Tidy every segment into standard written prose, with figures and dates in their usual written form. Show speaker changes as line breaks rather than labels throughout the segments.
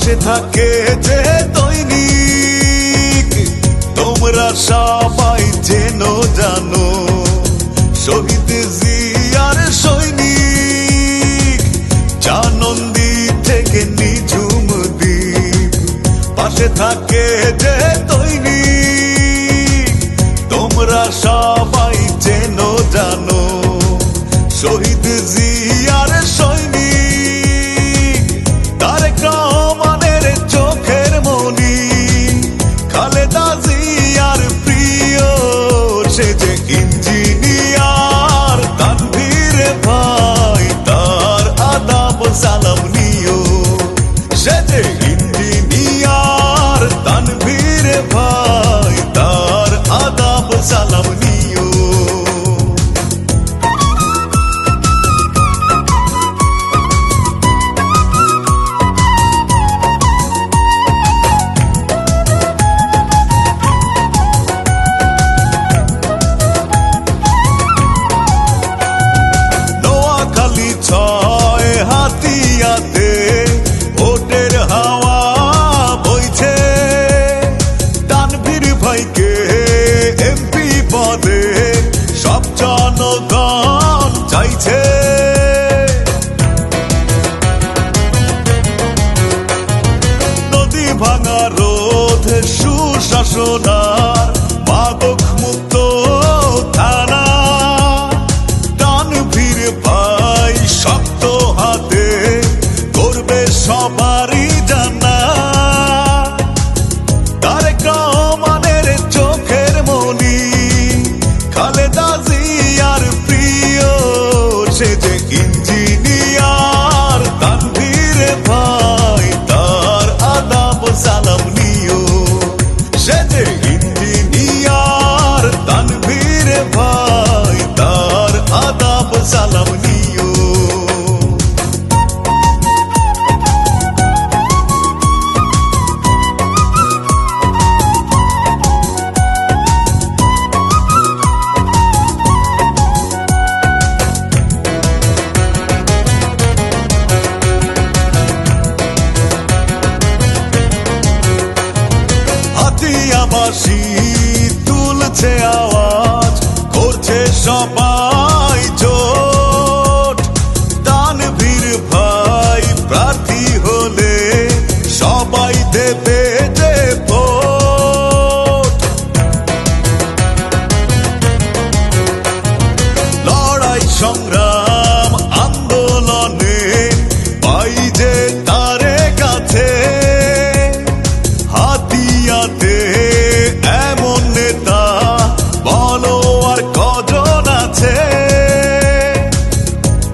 পাশে থাকে যে দৈনিক। তোমরা সবাই যেন জানো শহীদ জিয়ার সৈনিক, জানন্দী থেকে নিঝুম দ্বীপ। পাশে থাকে যে দৈনিক, তোমরা সবাই যেন জানো শহীদ জিয়ার সৈনিক। তারেক রহমানের চোখের মনি, খালেদা জিয়ার প্রিয় সে যে ইঞ্জিনিয়ার। তানভীর ভাই তার আদাব সালাম নিও, সে যে ইঞ্জিনিয়ার। তানভীর ভাই তার আদাব সালাম নিও। ছয় হাতিয়াতে ভোটের হাওয়া বইছে, তানভীর ভাইকে এমপি পদে সব জনগণ চাইছে। নদী ভাঙা রোধ সুশাসনার মাদক মুক্ত থানা। তানভীর ভাই শক্ত হাতে করবে সবারই জানা। তারেক রহমানের চোখের মনি, খালেদা জিয়ার প্রিয় সে যে ইঞ্জিনিয়ার। তানভীর ভাই তার আদাব সালাম নিও, সে যে ইঞ্জিনিয়ার। তানভীর ভাই তার আদাব সালাম নিও। হাতিয়াবাসী তুলছে আওয়াজ, করছে সবাই জোট। তানভীর ভাই প্রার্থী হলে সবাই দেবে যে ভোট। লড়াই সংগ্রাম আন্দোলনে পাই যে তারে কাছে। হাতিয়াতে এমন নেতা বলো আর কজন আছে।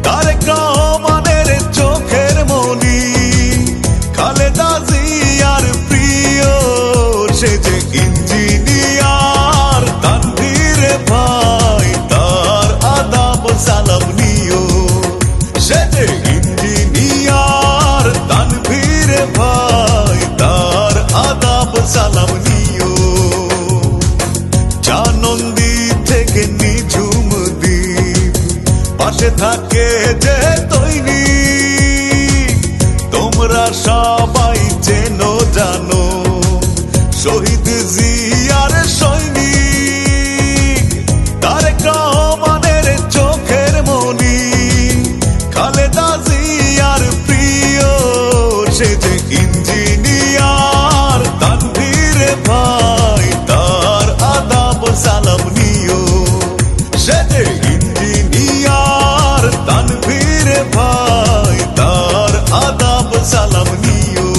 তারেক রহমানের চোখের মনি, খালেদা জিয়ার প্রিয় সে যে ইঞ্জিনিয়ার। তানভীর ভাই তার আদাব সালাম নিও, সে যে ইঞ্জিনিয়ার। তানভীর ভাই তার আদাব সালাম নিও। জানন্দী থেকে নিঝুম দ্বীপ, পাশে থাকে যে দৈনিক। তোমরা সবাই যেন জানো শহীদ জিয়ার সৈনিক। তারেক রহমানের চোখের মনি, খালেদা জিয়ার প্রিয় সে যে ইঞ্জিনিয়ার। তানভীর ভাই তার আদাব সালাম নিও, সে যে ইঞ্জিনিয়ার। তানভীর ভাই তার আদাব সালাম নিও,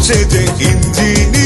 সে যে ইঞ্জিনিয়ার।